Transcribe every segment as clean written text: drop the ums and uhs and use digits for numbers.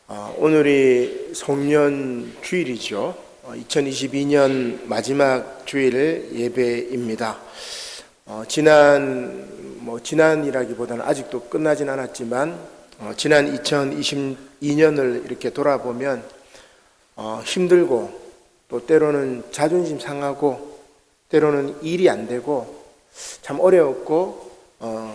오늘이 송년 주일이죠. 2022년 마지막 주일 예배입니다. 지난이라기보다는 아직도 끝나진 않았지만 지난 2022년을 이렇게 돌아보면 힘들고 또 때로는 자존심 상하고 때로는 일이 안 되고 참 어려웠고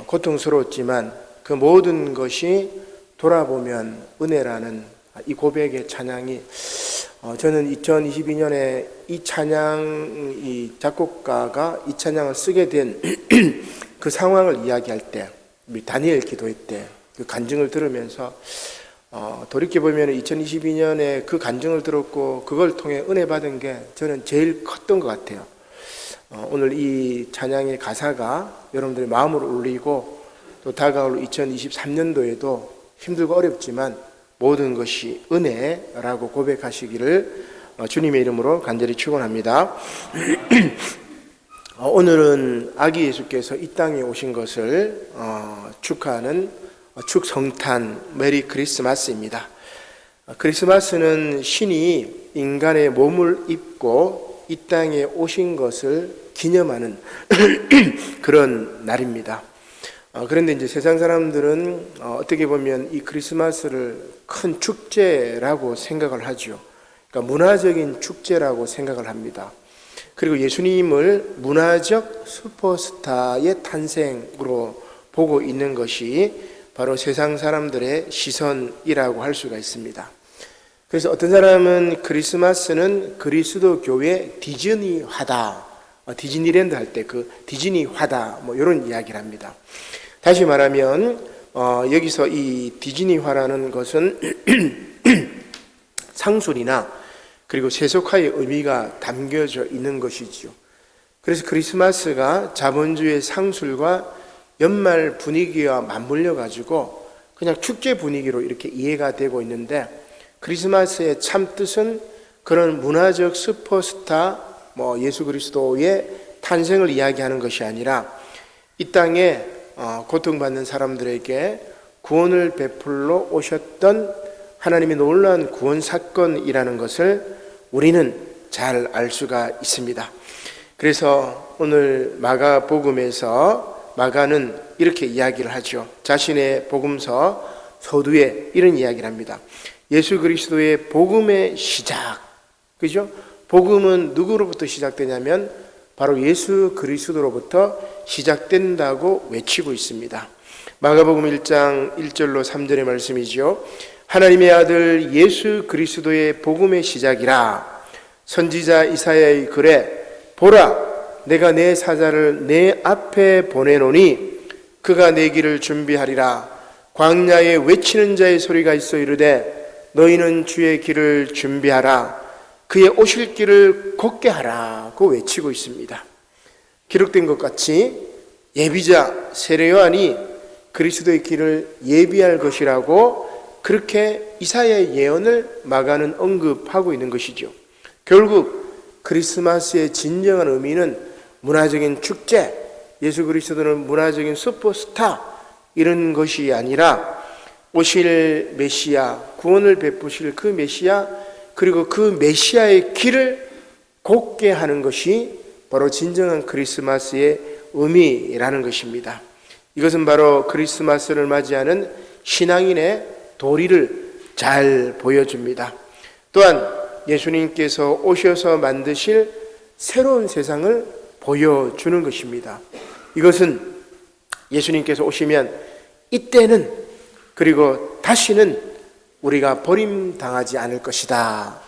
고통스러웠지만 그 모든 것이 돌아보면 은혜라는 이 고백의 찬양이 저는 2022년에 이 작곡가가 이 찬양을 쓰게 된 그 상황을 이야기할 때, 다니엘 기도회 때 그 간증을 들으면서 돌이켜보면 2022년에 그 간증을 들었고 그걸 통해 은혜 받은 게 저는 제일 컸던 것 같아요. 오늘 이 찬양의 가사가 여러분들의 마음을 울리고 또 다가올 2023년도에도 힘들고 어렵지만 모든 것이 은혜라고 고백하시기를 주님의 이름으로 간절히 축원합니다. 오늘은 아기 예수께서 이 땅에 오신 것을 축하하는 축성탄 메리 크리스마스입니다. 크리스마스는 신이 인간의 몸을 입고 이 땅에 오신 것을 기념하는 그런 날입니다. 그런데 이제 세상 사람들은 어떻게 보면 이 크리스마스를 큰 축제라고 생각을 하죠. 그러니까 문화적인 축제라고 생각을 합니다. 그리고 예수님을 문화적 슈퍼스타의 탄생으로 보고 있는 것이 바로 세상 사람들의 시선이라고 할 수가 있습니다. 그래서 어떤 사람은 크리스마스는 그리스도 교회 디즈니화다, 디즈니랜드 할 때 그 디즈니화다 이런 이야기를 합니다. 다시 말하면 여기서 이 디즈니화라는 것은 상술이나 그리고 세속화의 의미가 담겨져 있는 것이지요. 그래서 크리스마스가 자본주의 상술과 연말 분위기와 맞물려 가지고 그냥 축제 분위기로 이렇게 이해가 되고 있는데, 크리스마스의 참 뜻은 그런 문화적 슈퍼스타 예수 그리스도의 탄생을 이야기하는 것이 아니라 이 땅에 고통받는 사람들에게 구원을 베풀러 오셨던 하나님의 놀라운 구원 사건이라는 것을 우리는 잘 알 수가 있습니다. 그래서 오늘 마가복음에서 마가는 이렇게 이야기를 하죠. 자신의 복음서 서두에 이런 이야기를 합니다. 예수 그리스도의 복음의 시작, 그죠? 복음은 누구로부터 시작되냐면 바로 예수 그리스도로부터 시작된다고 외치고 있습니다. 마가복음 1장 1절로 3절의 말씀이죠. 하나님의 아들 예수 그리스도의 복음의 시작이라. 선지자 이사야의 글에 보라, 내가 내 사자를 내 앞에 보내노니 그가 내 길을 준비하리라. 광야에 외치는 자의 소리가 있어 이르되 너희는 주의 길을 준비하라. 그의 오실 길을 곧게 하라고 외치고 있습니다. 기록된 것 같이 예비자 세례 요한이 그리스도의 길을 예비할 것이라고 그렇게 이사야의 예언을 마가는 언급하고 있는 것이죠. 결국 크리스마스의 진정한 의미는 문화적인 축제, 예수 그리스도는 문화적인 슈퍼스타 이런 것이 아니라 오실 메시아, 구원을 베푸실 그 메시아, 그리고 그 메시아의 길을 곧게 하는 것이 바로 진정한 크리스마스의 의미라는 것입니다. 이것은 바로 크리스마스를 맞이하는 신앙인의 도리를 잘 보여줍니다. 또한 예수님께서 오셔서 만드실 새로운 세상을 보여주는 것입니다. 이것은 예수님께서 오시면 이때는 그리고 다시는 우리가 버림당하지 않을 것이다,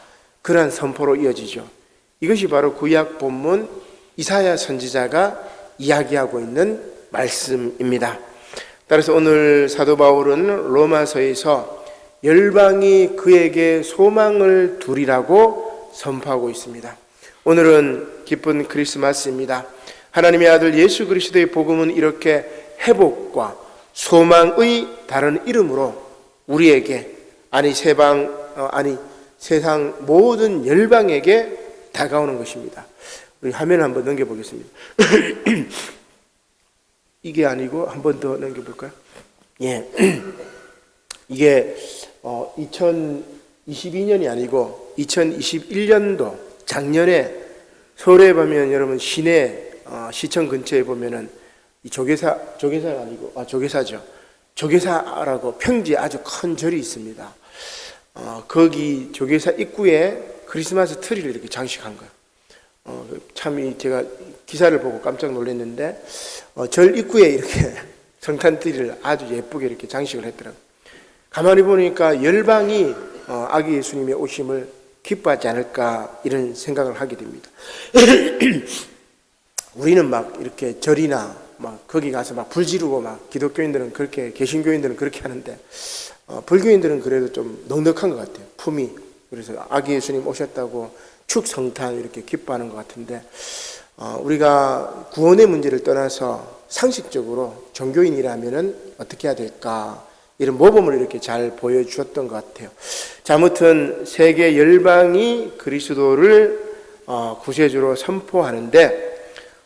그러한 선포로 이어지죠. 이것이 바로 구약 본문 이사야 선지자가 이야기하고 있는 말씀입니다. 따라서 오늘 사도 바울은 로마서에서 열방이 그에게 소망을 두리라고 선포하고 있습니다. 오늘은 기쁜 크리스마스입니다. 하나님의 아들 예수 그리스도의 복음은 이렇게 회복과 소망의 다른 이름으로 우리에게 세상 모든 열방에게 다가오는 것입니다. 우리 화면 한번 넘겨보겠습니다. 이게 아니고 한 번 더 넘겨볼까요? 예. 이게 2022년이 아니고 2021년도 작년에 서울에 보면 여러분 시내 시청 근처에 보면은 이 조계사가 아니고 조계사죠. 조계사라고 평지에 아주 큰 절이 있습니다. 거기 조계사 입구에 크리스마스 트리를 이렇게 장식한 거예요. 참 제가 기사를 보고 깜짝 놀랐는데 절 입구에 이렇게 성탄 트리를 아주 예쁘게 이렇게 장식을 했더라고요. 가만히 보니까 열방이 아기 예수님의 오심을 기뻐하지 않을까 이런 생각을 하게 됩니다. 우리는 막 이렇게 절이나 막 거기 가서 막 불 지르고 막 기독교인들은 그렇게, 개신교인들은 그렇게 하는데 불교인들은 그래도 좀 넉넉한 것 같아요. 품이. 그래서 아기 예수님 오셨다고 축성탄 이렇게 기뻐하는 것 같은데 우리가 구원의 문제를 떠나서 상식적으로 종교인이라면은 어떻게 해야 될까 이런 모범을 이렇게 잘 보여주었던 것 같아요. 자, 아무튼 세계 열방이 그리스도를 구세주로 선포하는데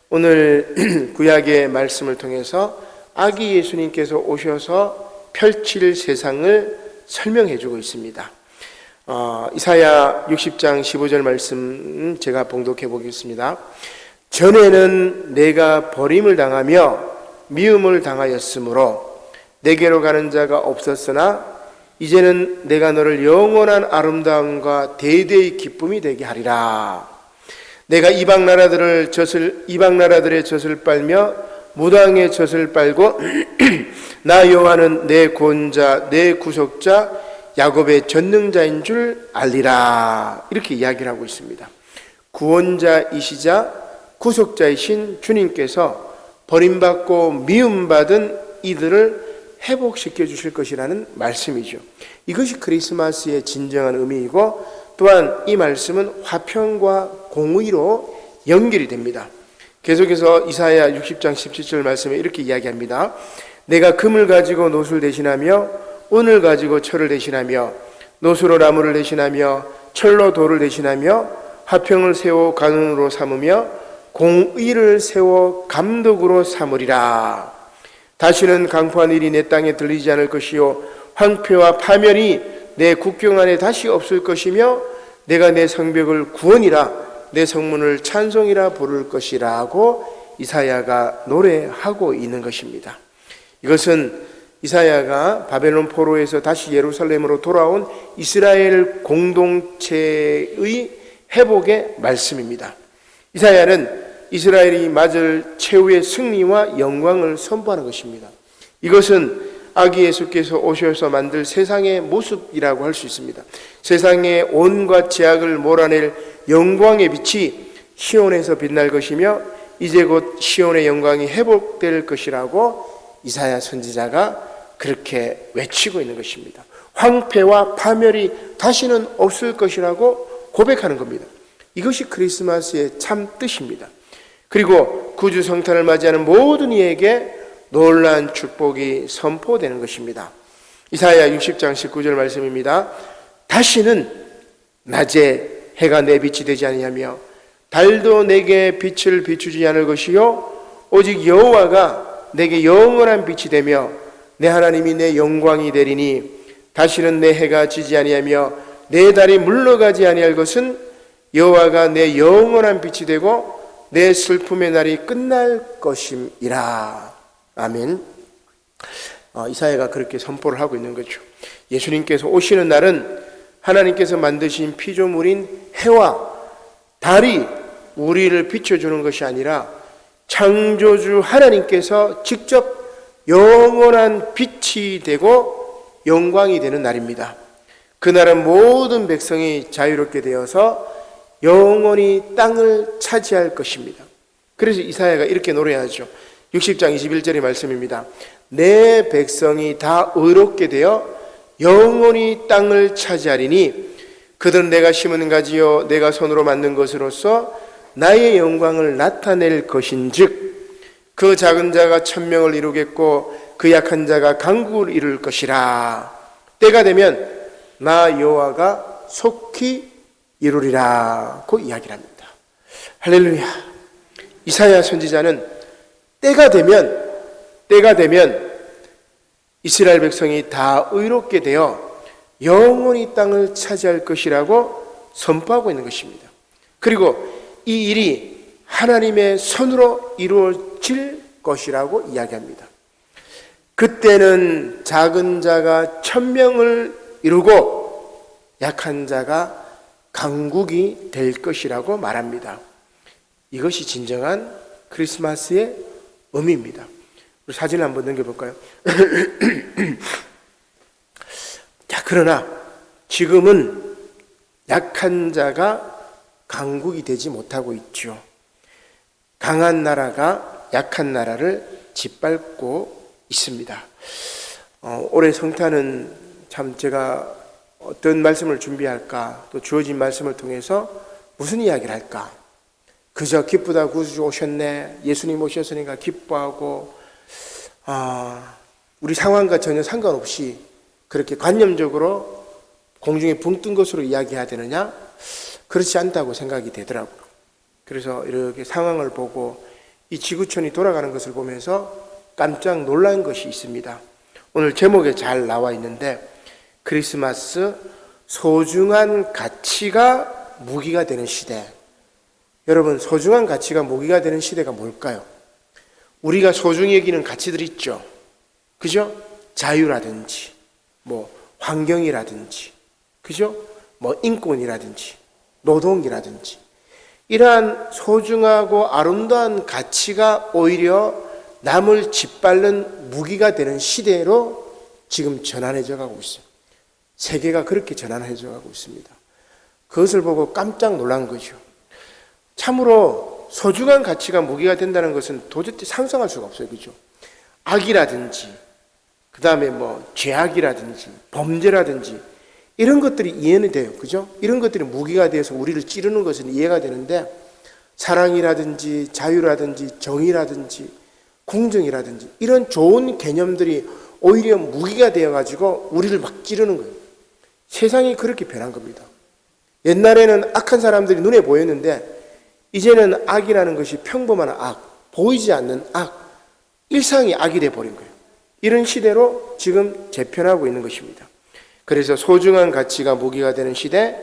오늘 구약의 말씀을 통해서 아기 예수님께서 오셔서 펼칠 세상을 설명해 주고 있습니다. 이사야 60장 15절 말씀 제가 봉독해 보겠습니다. 전에는 내가 버림을 당하며 미움을 당하였으므로 내게로 가는 자가 없었으나 이제는 내가 너를 영원한 아름다움과 대대의 기쁨이 되게 하리라. 내가 이방 나라들의 젖을 빨며 무당의 젖을 빨고 나 여호와는 내 구원자 내 구속자 야곱의 전능자인 줄 알리라. 이렇게 이야기를 하고 있습니다. 구원자이시자 구속자이신 주님께서 버림받고 미움받은 이들을 회복시켜 주실 것이라는 말씀이죠. 이것이 크리스마스의 진정한 의미이고 또한 이 말씀은 화평과 공의로 연결이 됩니다. 계속해서 이사야 60장 17절 말씀에 이렇게 이야기합니다. 내가 금을 가지고 노술 대신하며 은을 가지고 철을 대신하며 노수로 나무를 대신하며 철로 돌을 대신하며 화평을 세워 간운으로 삼으며 공의를 세워 감독으로 삼으리라. 다시는 강포한 일이 내 땅에 들리지 않을 것이요 황폐와 파멸이 내 국경 안에 다시 없을 것이며 내가 내 성벽을 구원이라 내 성문을 찬송이라 부를 것이라고 이사야가 노래하고 있는 것입니다. 이것은 이사야가 바벨론 포로에서 다시 예루살렘으로 돌아온 이스라엘 공동체의 회복의 말씀입니다. 이사야는 이스라엘이 맞을 최후의 승리와 영광을 선포하는 것입니다. 이것은 아기 예수께서 오셔서 만들 세상의 모습이라고 할 수 있습니다. 세상의 온갖 죄악을 몰아낼 영광의 빛이 시온에서 빛날 것이며 이제 곧 시온의 영광이 회복될 것이라고 이사야 선지자가 그렇게 외치고 있는 것입니다. 황폐와 파멸이 다시는 없을 것이라고 고백하는 겁니다. 이것이 크리스마스의 참 뜻입니다. 그리고 구주 성탄을 맞이하는 모든 이에게 놀라운 축복이 선포되는 것입니다. 이사야 60장 19절 말씀입니다. 다시는 낮에 해가 내 빛이 되지 아니하며 달도 내게 빛을 비추지 않을 것이요 오직 여호와가 내게 영원한 빛이 되며 내 하나님이 내 영광이 되리니 다시는 내 해가 지지 아니하며 내 달이 물러가지 아니할 것은 여호와가 내 영원한 빛이 되고 내 슬픔의 날이 끝날 것임이라. 아멘. 이사야가 그렇게 선포를 하고 있는 거죠. 예수님께서 오시는 날은 하나님께서 만드신 피조물인 해와 달이 우리를 비춰주는 것이 아니라 창조주 하나님께서 직접 영원한 빛이 되고 영광이 되는 날입니다. 그날은 모든 백성이 자유롭게 되어서 영원히 땅을 차지할 것입니다. 그래서 이사야가 이렇게 노래하죠. 60장 21절의 말씀입니다. 내 백성이 다 의롭게 되어 영원히 땅을 차지하리니 그들은 내가 심은 가지요 내가 손으로 만든 것으로서 나의 영광을 나타낼 것인즉 그 작은 자가 천명을 이루겠고 그 약한 자가 강국을 이룰 것이라. 때가 되면 나 여호와가 속히 이루리라 고 이야기를 합니다. 할렐루야. 이사야 선지자는 때가 되면 이스라엘 백성이 다 의롭게 되어 영원히 땅을 차지할 것이라고 선포하고 있는 것입니다. 그리고 이 일이 하나님의 손으로 이루어질 것이라고 이야기합니다. 그때는 작은 자가 1000명을 이루고 약한 자가 강국이 될 것이라고 말합니다. 이것이 진정한 크리스마스의 의미입니다. 우리 사진을 한번 넘겨볼까요? 자, 그러나 지금은 약한 자가 강국이 되지 못하고 있죠. 강한 나라가 약한 나라를 짓밟고 있습니다. 올해 성탄은 참 제가 어떤 말씀을 준비할까, 또 주어진 말씀을 통해서 무슨 이야기를 할까? 그저 기쁘다 구주 오셨네, 예수님 오셨으니까 기뻐하고, 우리 상황과 전혀 상관없이 그렇게 관념적으로 공중에 붕 뜬 것으로 이야기해야 되느냐? 그렇지 않다고 생각이 되더라고요. 그래서 이렇게 상황을 보고 이 지구촌이 돌아가는 것을 보면서 깜짝 놀란 것이 있습니다. 오늘 제목에 잘 나와 있는데, 크리스마스 소중한 가치가 무기가 되는 시대. 여러분, 소중한 가치가 무기가 되는 시대가 뭘까요? 우리가 소중히 여기는 가치들이 있죠. 그죠? 자유라든지, 환경이라든지, 그죠? 인권이라든지, 노동이라든지. 이러한 소중하고 아름다운 가치가 오히려 남을 짓밟는 무기가 되는 시대로 지금 전환해져 가고 있어요. 세계가 그렇게 전환해져 가고 있습니다. 그것을 보고 깜짝 놀란 거죠. 참으로 소중한 가치가 무기가 된다는 것은 도저히 상상할 수가 없어요. 그죠? 악이라든지, 그 다음에 죄악이라든지, 범죄라든지, 이런 것들이 이해는 돼요. 그죠? 이런 것들이 무기가 되어서 우리를 찌르는 것은 이해가 되는데, 사랑이라든지, 자유라든지, 정의라든지, 공정이라든지, 이런 좋은 개념들이 오히려 무기가 되어가지고 우리를 막 찌르는 거예요. 세상이 그렇게 변한 겁니다. 옛날에는 악한 사람들이 눈에 보였는데, 이제는 악이라는 것이 평범한 악, 보이지 않는 악, 일상이 악이 돼버린 거예요. 이런 시대로 지금 재편하고 있는 것입니다. 그래서 소중한 가치가 무기가 되는 시대,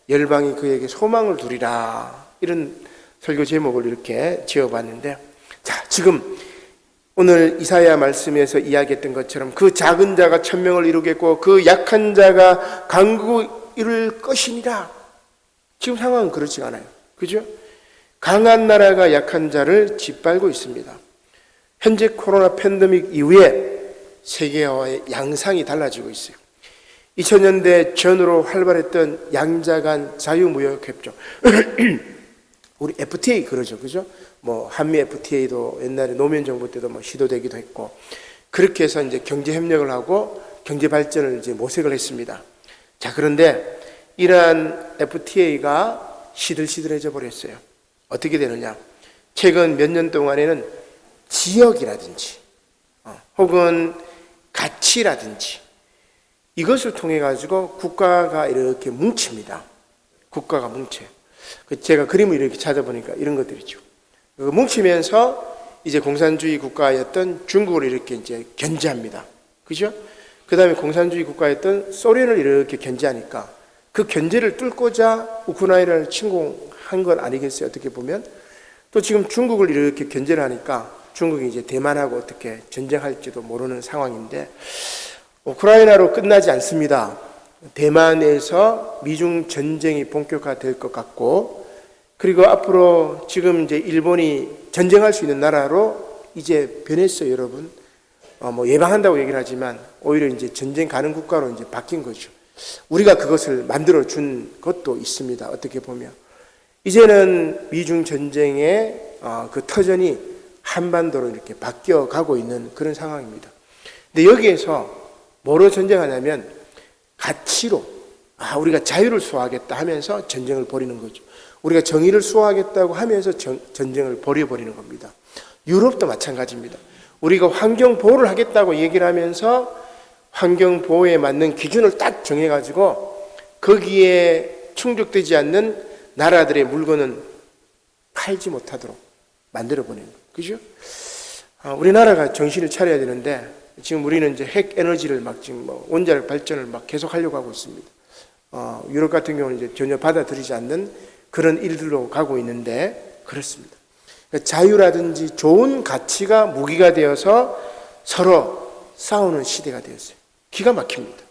열방이 그에게 소망을 두리라, 이런 설교 제목을 이렇게 지어봤는데, 자, 지금 오늘 이사야 말씀에서 이야기했던 것처럼 그 작은 자가 1000명을 이루겠고 그 약한 자가 강국을 이룰 것이니라. 지금 상황은 그렇지 않아요. 그죠? 강한 나라가 약한 자를 짓밟고 있습니다. 현재 코로나 팬데믹 이후에 세계화의 양상이 달라지고 있어요. 2000년대 전후로 활발했던 양자간 자유무역협정, 우리 FTA 그러죠, 그죠? 한미 FTA도 옛날에 노무현 정부 때도 시도되기도 했고, 그렇게 해서 이제 경제 협력을 하고 경제 발전을 이제 모색을 했습니다. 자, 그런데 이러한 FTA가 시들시들해져 버렸어요. 어떻게 되느냐? 최근 몇 년 동안에는 지역이라든지, 혹은 가치라든지, 이것을 통해 가지고 국가가 이렇게 뭉칩니다. 국가가 뭉쳐요. 제가 그림을 이렇게 찾아보니까 이런 것들이죠. 뭉치면서 이제 공산주의 국가였던 중국을 이렇게 이제 견제합니다. 그죠? 그 다음에 공산주의 국가였던 소련을 이렇게 견제하니까 그 견제를 뚫고자 우크라이나를 침공한 건 아니겠어요? 어떻게 보면. 또 지금 중국을 이렇게 견제를 하니까 중국이 이제 대만하고 어떻게 전쟁할지도 모르는 상황인데, 우크라이나로 끝나지 않습니다. 대만에서 미중 전쟁이 본격화될 것 같고, 그리고 앞으로 지금 이제 일본이 전쟁할 수 있는 나라로 이제 변했어요, 여러분. 예방한다고 얘기를 하지만 오히려 이제 전쟁 가는 국가로 이제 바뀐 거죠. 우리가 그것을 만들어 준 것도 있습니다. 어떻게 보면 이제는 미중 전쟁의 그 터전이 한반도로 이렇게 바뀌어 가고 있는 그런 상황입니다. 근데 여기에서 뭐로 전쟁하냐면 가치로, 우리가 자유를 수호하겠다 하면서 전쟁을 벌이는 거죠. 우리가 정의를 수호하겠다고 하면서 전쟁을 벌여버리는 겁니다. 유럽도 마찬가지입니다. 우리가 환경 보호를 하겠다고 얘기를 하면서 환경 보호에 맞는 기준을 딱 정해가지고 거기에 충족되지 않는 나라들의 물건은 팔지 못하도록 만들어버리는 거예요. 그죠? 우리나라가 정신을 차려야 되는데 지금 우리는 이제 핵 에너지를 막 지금 뭐 원자력 발전을 막 계속 하려고 하고 있습니다. 유럽 같은 경우는 이제 전혀 받아들이지 않는 그런 일들로 가고 있는데 그렇습니다. 그러니까 자유라든지 좋은 가치가 무기가 되어서 서로 싸우는 시대가 되었어요. 기가 막힙니다.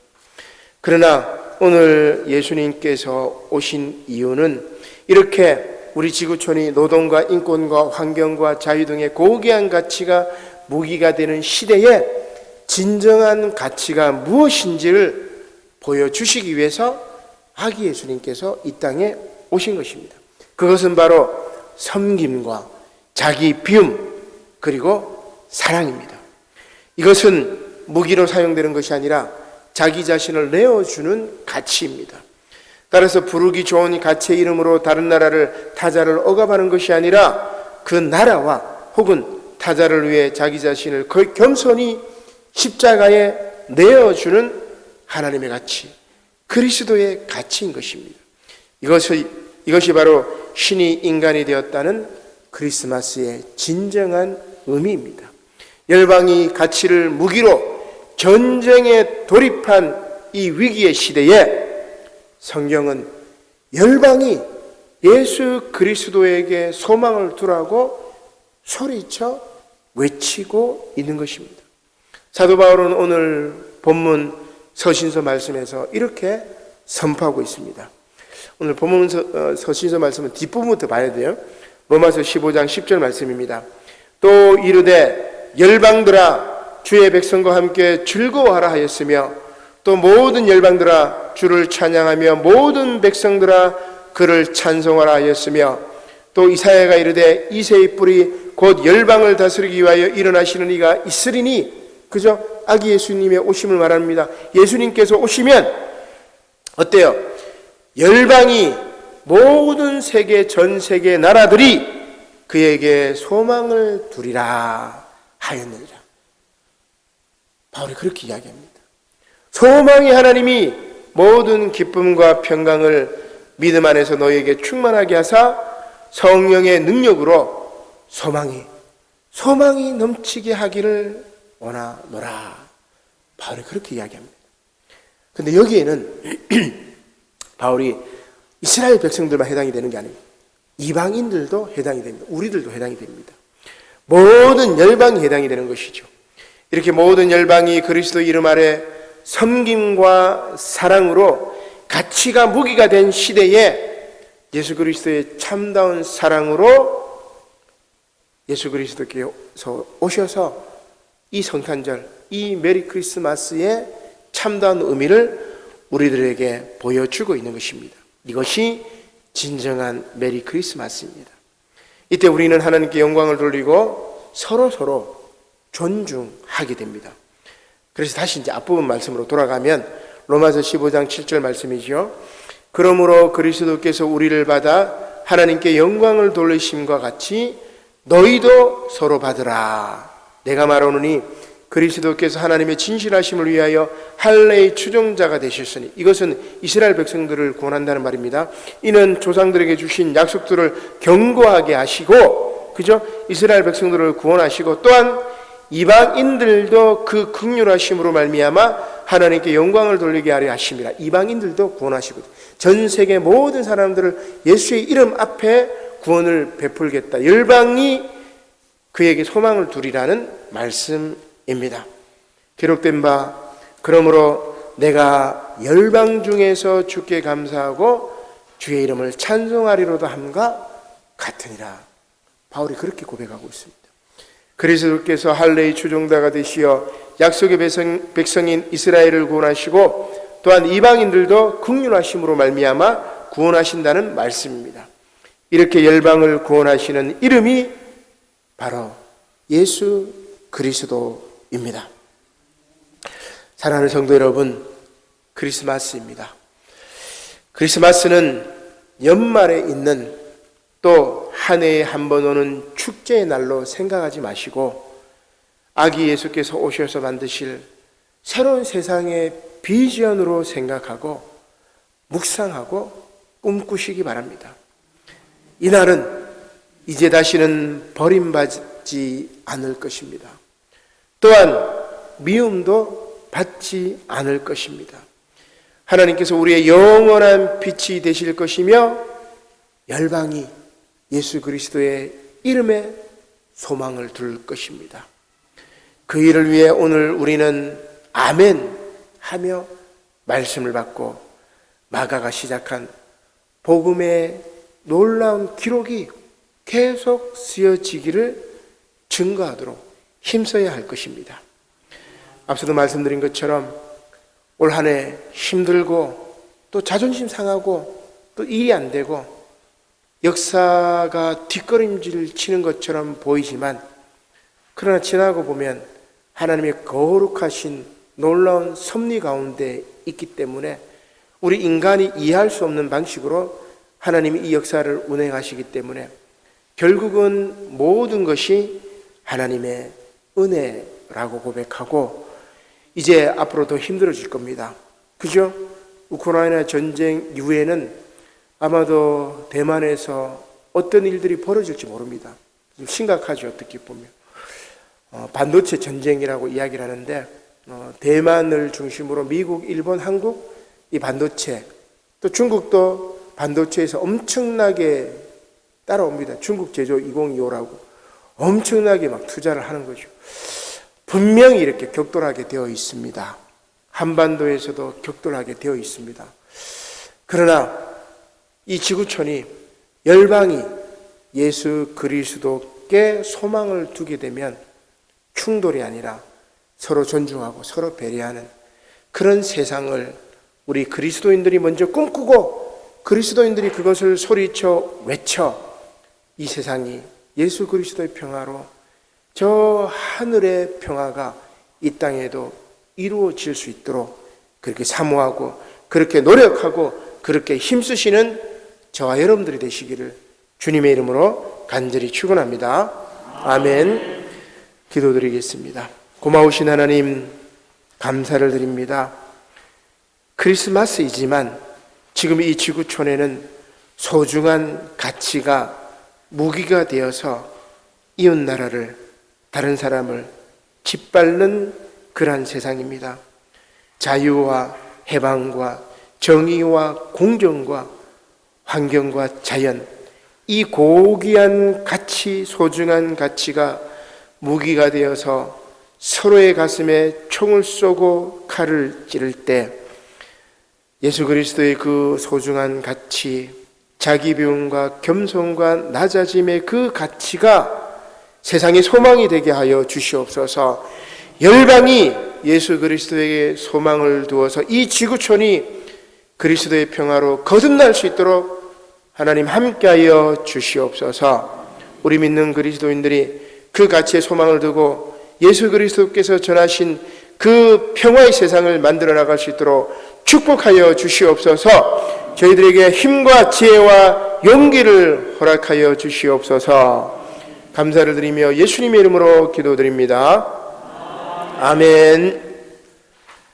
그러나 오늘 예수님께서 오신 이유는 이렇게 우리 지구촌이 노동과 인권과 환경과 자유 등의 고귀한 가치가 무기가 되는 시대에 진정한 가치가 무엇인지를 보여주시기 위해서 아기 예수님께서 이 땅에 오신 것입니다. 그것은 바로 섬김과 자기 비움 그리고 사랑입니다. 이것은 무기로 사용되는 것이 아니라 자기 자신을 내어주는 가치입니다. 따라서 부르기 좋은 가치의 이름으로 다른 나라를 타자를 억압하는 것이 아니라 그 나라와 혹은 타자를 위해 자기 자신을 겸손히 십자가에 내어주는 하나님의 가치, 그리스도의 가치인 것입니다. 이것이 바로 신이 인간이 되었다는 크리스마스의 진정한 의미입니다. 열방이 가치를 무기로 전쟁에 돌입한 이 위기의 시대에 성경은 열방이 예수 그리스도에게 소망을 두라고 소리쳐 외치고 있는 것입니다. 사도 바울은 오늘 본문 서신서 말씀에서 이렇게 선포하고 있습니다. 오늘 본문 서신서 말씀은 뒷부분부터 봐야 돼요. 로마서 15장 10절 말씀입니다. 또 이르되 열방들아 주의 백성과 함께 즐거워하라 하였으며 또 모든 열방들아 주를 찬양하며 모든 백성들아 그를 찬송하라 하였으며 또 이사야가 이르되 이새의 뿔이 곧 열방을 다스리기 위하여 일어나시는 이가 있으리니, 그죠? 아기 예수님의 오심을 말합니다. 예수님께서 오시면 어때요? 열방이 모든 세계 전 세계 나라들이 그에게 소망을 두리라 하였느니라. 바울이 그렇게 이야기합니다. 소망이 하나님이 모든 기쁨과 평강을 믿음 안에서 너희에게 충만하게 하사 성령의 능력으로 소망이 넘치게 하기를 원하노라. 바울이 그렇게 이야기합니다. 근데 여기에는 바울이 이스라엘 백성들만 해당이 되는 게 아닙니다. 이방인들도 해당이 됩니다. 우리들도 해당이 됩니다. 모든 열방이 해당이 되는 것이죠. 이렇게 모든 열방이 그리스도 이름 아래 섬김과 사랑으로 가치가 무기가 된 시대에 예수 그리스도의 참다운 사랑으로 예수 그리스도께서 오셔서 이 성탄절, 이 메리 크리스마스의 참다운 의미를 우리들에게 보여주고 있는 것입니다. 이것이 진정한 메리 크리스마스입니다. 이때 우리는 하나님께 영광을 돌리고 서로 존중하게 됩니다. 그래서 다시 이제 앞부분 말씀으로 돌아가면 로마서 15장 7절 말씀이죠. 그러므로 그리스도께서 우리를 받아 하나님께 영광을 돌리심과 같이 너희도 서로 받으라. 내가 말하노니 그리스도께서 하나님의 진실하심을 위하여 할례의 추종자가 되셨으니, 이것은 이스라엘 백성들을 구원한다는 말입니다. 이는 조상들에게 주신 약속들을 견고하게 하시고, 그죠? 이스라엘 백성들을 구원하시고 또한 이방인들도 그 긍휼하심으로 말미암아 하나님께 영광을 돌리게 하려 하심이라. 이방인들도 구원하시고 전 세계 모든 사람들을 예수의 이름 앞에 구원을 베풀겠다. 열방이 그에게 소망을 두리라는 말씀입니다. 기록된 바 그러므로 내가 열방 중에서 주께 감사하고 주의 이름을 찬송하리로다 함과 같으니라. 바울이 그렇게 고백하고 있습니다. 그리스도께서 할례의 추종자가 되시어 약속의 백성인 이스라엘을 구원하시고 또한 이방인들도 긍휼하심으로 말미암아 구원하신다는 말씀입니다. 이렇게 열방을 구원하시는 이름이 바로 예수 그리스도입니다. 사랑하는 성도 여러분, 크리스마스입니다. 크리스마스는 연말에 있는 또 한 해에 한 번 오는 축제의 날로 생각하지 마시고 아기 예수께서 오셔서 만드실 새로운 세상의 비전으로 생각하고 묵상하고 꿈꾸시기 바랍니다. 이날은 이제 다시는 버림받지 않을 것입니다. 또한 미움도 받지 않을 것입니다. 하나님께서 우리의 영원한 빛이 되실 것이며 열방이 예수 그리스도의 이름에 소망을 둘 것입니다. 그 일을 위해 오늘 우리는 아멘 하며 말씀을 받고 마가가 시작한 복음의 놀라운 기록이 계속 쓰여지기를 증거하도록 힘써야 할 것입니다. 앞서도 말씀드린 것처럼 올 한 해 힘들고 또 자존심 상하고 또 일이 안 되고 역사가 뒷걸음질 치는 것처럼 보이지만 그러나 지나고 보면 하나님의 거룩하신 놀라운 섭리 가운데 있기 때문에 우리 인간이 이해할 수 없는 방식으로 하나님이 이 역사를 운행하시기 때문에 결국은 모든 것이 하나님의 은혜라고 고백하고 이제 앞으로 더 힘들어질 겁니다. 그죠? 우크라이나 전쟁 이후에는 아마도 대만에서 어떤 일들이 벌어질지 모릅니다. 좀 심각하죠, 어떻게 보면. 반도체 전쟁이라고 이야기를 하는데 대만을 중심으로 미국, 일본, 한국 이 반도체 또 중국도 반도체에서 엄청나게 따라옵니다. 중국 제조 2025라고 엄청나게 막 투자를 하는 거죠. 분명히 이렇게 격돌하게 되어 있습니다. 한반도에서도 격돌하게 되어 있습니다. 그러나 이 지구촌이 열방이 예수 그리스도께 소망을 두게 되면 충돌이 아니라 서로 존중하고 서로 배려하는 그런 세상을 우리 그리스도인들이 먼저 꿈꾸고 그리스도인들이 그것을 소리쳐 외쳐 이 세상이 예수 그리스도의 평화로 저 하늘의 평화가 이 땅에도 이루어질 수 있도록 그렇게 사모하고 그렇게 노력하고 그렇게 힘쓰시는 저와 여러분들이 되시기를 주님의 이름으로 간절히 축원합니다. 아멘. 기도드리겠습니다. 고마우신 하나님 감사를 드립니다. 크리스마스이지만 지금 이 지구촌에는 소중한 가치가 무기가 되어서 이웃나라를 다른 사람을 짓밟는 그러한 세상입니다. 자유와 해방과 정의와 공정과 환경과 자연 이 고귀한 가치 소중한 가치가 무기가 되어서 서로의 가슴에 총을 쏘고 칼을 찌를 때 예수 그리스도의 그 소중한 가치 자기 비움과 겸손과 낮아짐의 그 가치가 세상의 소망이 되게 하여 주시옵소서. 열방이 예수 그리스도에게 소망을 두어서 이 지구촌이 그리스도의 평화로 거듭날 수 있도록 하나님 함께하여 주시옵소서. 우리 믿는 그리스도인들이 그 가치에 소망을 두고 예수 그리스도께서 전하신 그 평화의 세상을 만들어 나갈 수 있도록 축복하여 주시옵소서. 저희들에게 힘과 지혜와 용기를 허락하여 주시옵소서. 감사를 드리며 예수님의 이름으로 기도드립니다. 아멘.